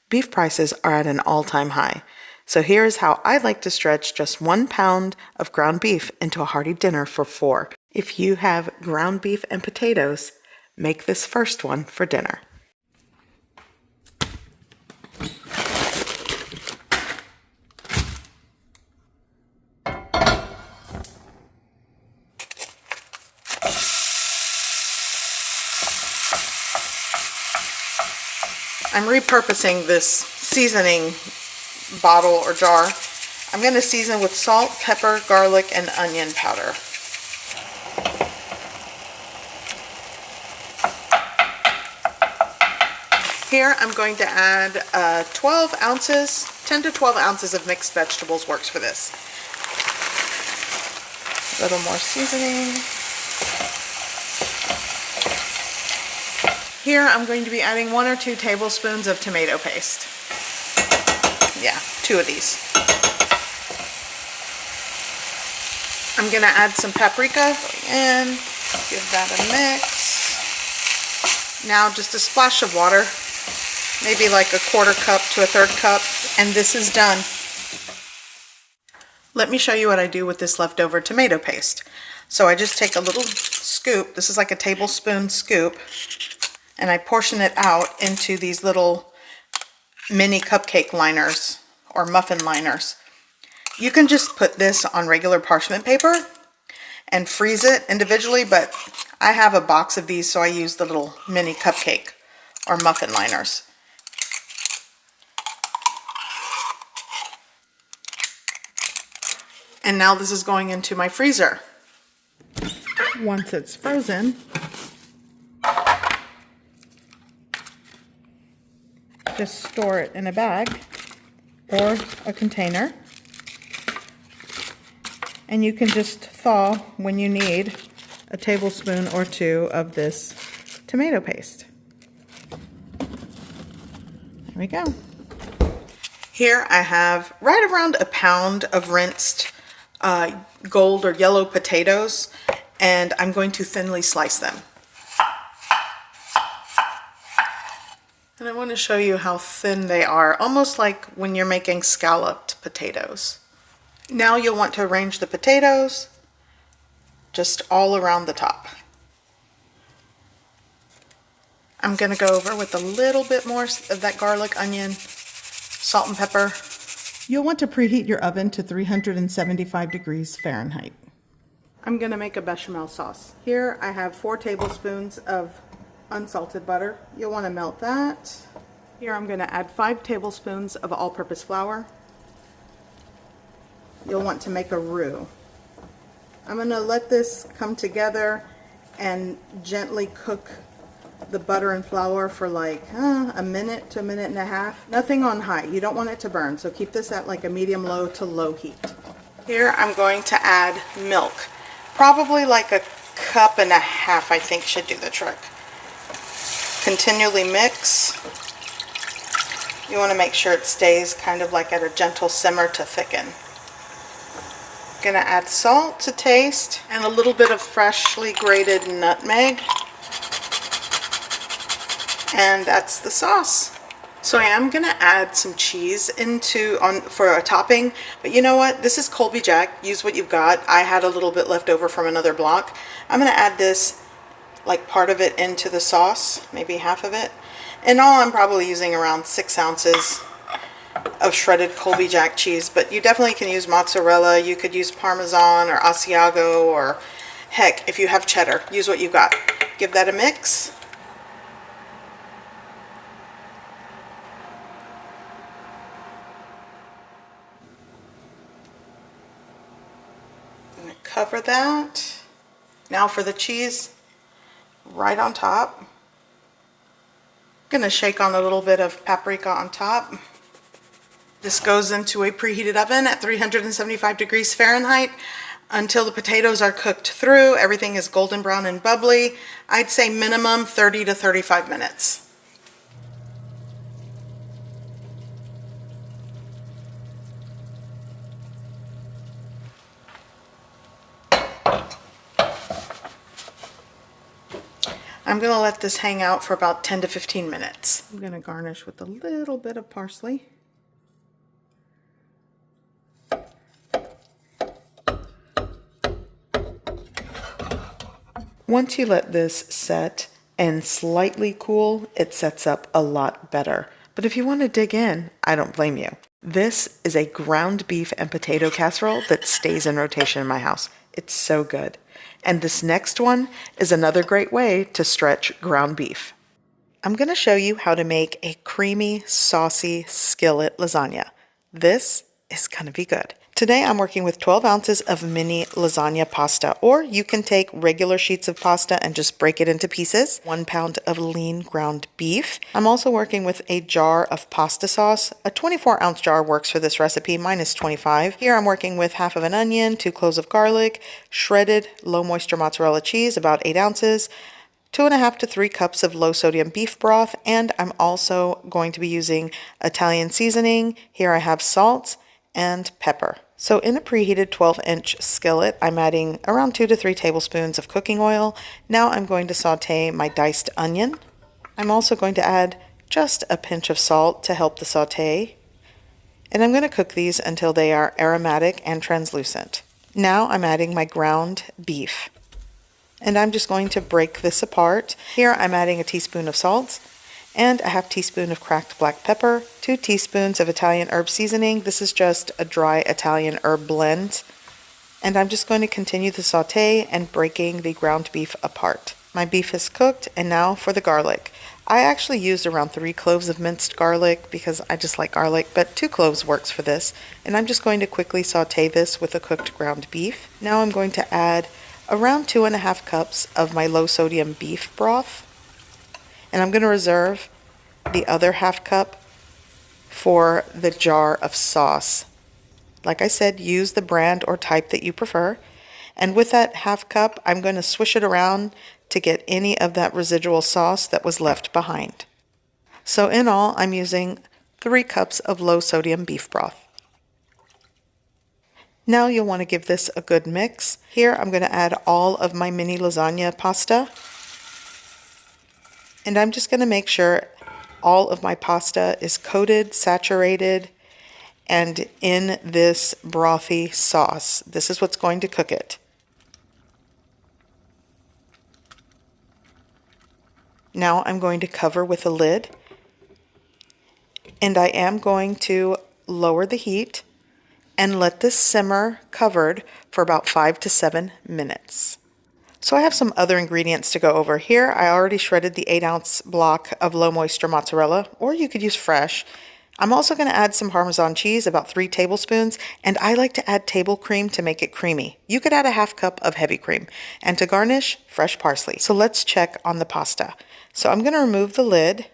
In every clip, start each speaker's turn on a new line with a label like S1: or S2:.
S1: Beef prices are at an all-time high. So here is how I like to stretch just 1 pound of ground beef into a hearty dinner for 4. If you have ground beef and potatoes, make this first one for dinner. I'm repurposing this seasoning bottle or jar. I'm going to season with salt, pepper, garlic, and onion powder. Here I'm going to add 10 to 12 ounces of mixed vegetables works for this. A little more seasoning. Here I'm going to be adding 1 or 2 tablespoons of tomato paste. Yeah, 2 of these. I'm going to add some paprika and give that a mix. Now just a splash of water, maybe like a 1/4 cup to a 1/3 cup, and this is done. Let me show you what I do with this leftover tomato paste. So I just take a little scoop, this is like a tablespoon scoop, and I portion it out into these little mini cupcake liners or muffin liners. You can just put this on regular parchment paper and freeze it individually, but I have a box of these, so I use the little mini cupcake or muffin liners. And now this is going into my freezer. Once it's frozen, just store it in a bag or a container. And you can just thaw when you need a tablespoon or 2 of this tomato paste. There we go. Here I have right around a pound of rinsed gold or yellow potatoes, and I'm going to thinly slice them. And I want to show you how thin they are, almost like when you're making scalloped potatoes. Now you'll want to arrange the potatoes just all around the top. I'm going to go over with a little bit more of that garlic, onion, salt and pepper. You'll want to preheat your oven to 375 degrees Fahrenheit. I'm going to make a bechamel sauce. Here I have 4 tablespoons of unsalted butter. You'll want to melt that. Here I'm going to add 5 tablespoons of all-purpose flour. You'll want to make a roux. I'm going to let this come together and gently cook the butter and flour for like a minute to a minute and a half. Nothing on high. You don't want it to burn, so keep this at like a medium-low to low heat. Here I'm going to add milk. Probably like 1.5 cups, I think, should do the trick. Continually mix. You want to make sure it stays kind of like at a gentle simmer to thicken. Going to add salt to taste and a little bit of freshly grated nutmeg. And that's the sauce. So I am going to add some cheese for a topping, but you know what? This is Colby Jack. Use what you've got. I had a little bit left over from another block. I'm going to add this, like part of it, into the sauce, maybe half of it. In all, I'm probably using around 6 ounces of shredded Colby Jack cheese, but you definitely can use mozzarella. You could use Parmesan or Asiago, or heck, if you have cheddar, use what you've got. Give that a mix. I'm going to cover that. Now for the cheese, right on top. I'm going to shake on a little bit of paprika on top. This goes into a preheated oven at 375 degrees Fahrenheit until the potatoes are cooked through. Everything is golden brown and bubbly. I'd say minimum 30 to 35 minutes. I'm going to let this hang out for about 10 to 15 minutes. I'm going to garnish with a little bit of parsley. Once you let this set and slightly cool, it sets up a lot better. But if you want to dig in, I don't blame you. This is a ground beef and potato casserole that stays in rotation in my house. It's so good. And this next one is another great way to stretch ground beef. I'm going to show you how to make a creamy, saucy skillet lasagna. This is going to be good. Today I'm working with 12 ounces of mini lasagna pasta, or you can take regular sheets of pasta and just break it into pieces. 1 pound of lean ground beef. I'm also working with a jar of pasta sauce. A 24-ounce jar works for this recipe, mine is 25. Here I'm working with half of an onion, 2 cloves of garlic, shredded low moisture mozzarella cheese, about 8 ounces, 2.5 to 3 cups of low sodium beef broth, and I'm also going to be using Italian seasoning. Here I have salt and pepper. So in a preheated 12-inch skillet, I'm adding around 2 to 3 tablespoons of cooking oil. Now I'm going to saute my diced onion. I'm also going to add just a pinch of salt to help the saute. And I'm going to cook these until they are aromatic and translucent. Now I'm adding my ground beef. And I'm just going to break this apart. Here I'm adding a teaspoon of salt and a ½ teaspoon of cracked black pepper, 2 teaspoons of Italian herb seasoning. This is just a dry Italian herb blend. And I'm just going to continue the saute and breaking the ground beef apart. My beef is cooked, and now for the garlic. I actually used around 3 cloves of minced garlic because I just like garlic, but 2 cloves works for this. And I'm just going to quickly saute this with the cooked ground beef. Now I'm going to add around 2.5 cups of my low sodium beef broth. And I'm going to reserve the other ½ cup for the jar of sauce. Like I said, use the brand or type that you prefer. And with that ½ cup, I'm going to swish it around to get any of that residual sauce that was left behind. So in all, I'm using 3 cups of low sodium beef broth. Now you'll want to give this a good mix. Here I'm going to add all of my mini lasagna pasta. And I'm just going to make sure all of my pasta is coated, saturated, and in this brothy sauce. This is what's going to cook it. Now I'm going to cover with a lid. And I am going to lower the heat and let this simmer covered for about 5 to 7 minutes. So I have some other ingredients to go over. Here I already shredded the 8-ounce block of low moisture mozzarella, or you could use fresh. I'm also going to add some Parmesan cheese, about 3 tablespoons, and I like to add table cream to make it creamy. You could add a ½ cup of heavy cream, and to garnish, fresh parsley. So let's check on the pasta. So I'm going to remove the lid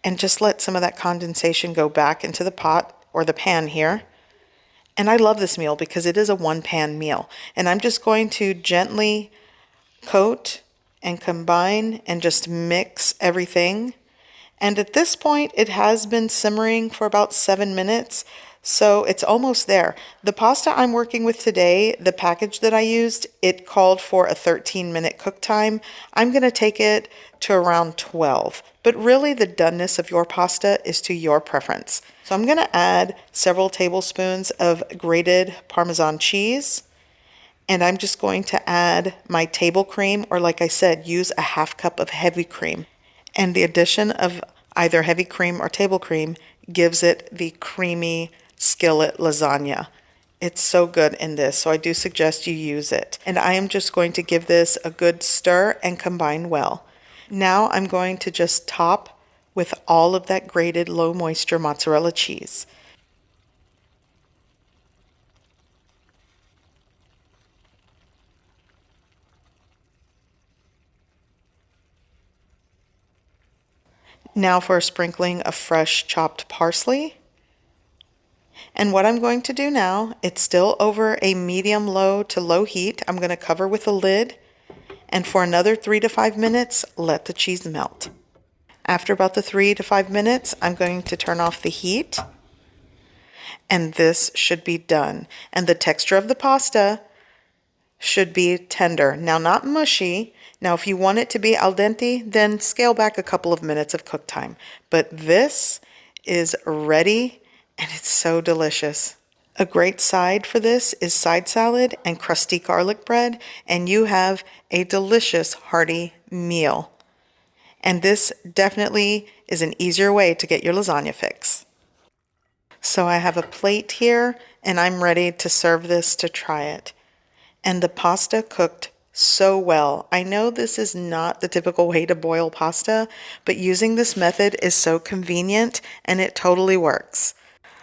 S1: and just let some of that condensation go back into the pot or the pan here. And I love this meal because it is a 1-pan meal. And I'm just going to gently coat and combine and just mix everything. And at this point, it has been simmering for about 7 minutes, so it's almost there. The pasta I'm working with today, the package that I used, it called for a 13-minute cook time. I'm going to take it to around 12. But really, the doneness of your pasta is to your preference. So I'm going to add several tablespoons of grated Parmesan cheese. And I'm just going to add my table cream, or like I said, use a ½ cup of heavy cream. And the addition of either heavy cream or table cream gives it the creamy skillet lasagna. It's so good in this, so I do suggest you use it. And I am just going to give this a good stir and combine well. Now I'm going to just top with all of that grated low moisture mozzarella cheese. Now for a sprinkling of fresh chopped parsley. And what I'm going to do now, it's still over a medium-low to low heat. I'm going to cover with a lid, and for another 3 to 5 minutes, let the cheese melt. After about the 3 to 5 minutes, I'm going to turn off the heat, and this should be done. And the texture of the pasta should be tender. Now, not mushy. Now, if you want it to be al dente, then scale back a couple of minutes of cook time. But this is ready and it's so delicious. A great side for this is side salad and crusty garlic bread, and you have a delicious hearty meal. And this definitely is an easier way to get your lasagna fix. So I have a plate here and I'm ready to serve this to try it. And the pasta cooked so well. I know this is not the typical way to boil pasta, but using this method is so convenient and it totally works.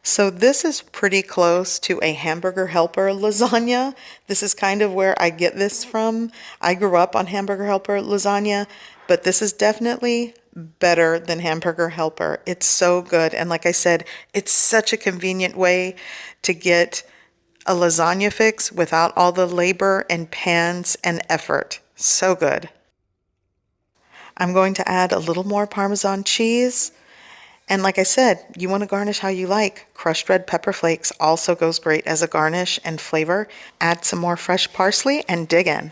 S1: So this is pretty close to a Hamburger Helper lasagna. This is kind of where I get this from. I grew up on Hamburger Helper lasagna, but this is definitely better than Hamburger Helper. It's so good. And like I said, it's such a convenient way to get a lasagna fix without all the labor and pans and effort. So good. I'm going to add a little more Parmesan cheese. And like I said, you want to garnish how you like. Crushed red pepper flakes also goes great as a garnish and flavor. Add some more fresh parsley and dig in.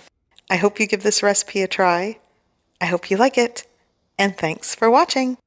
S1: I hope you give this recipe a try. I hope you like it. And thanks for watching.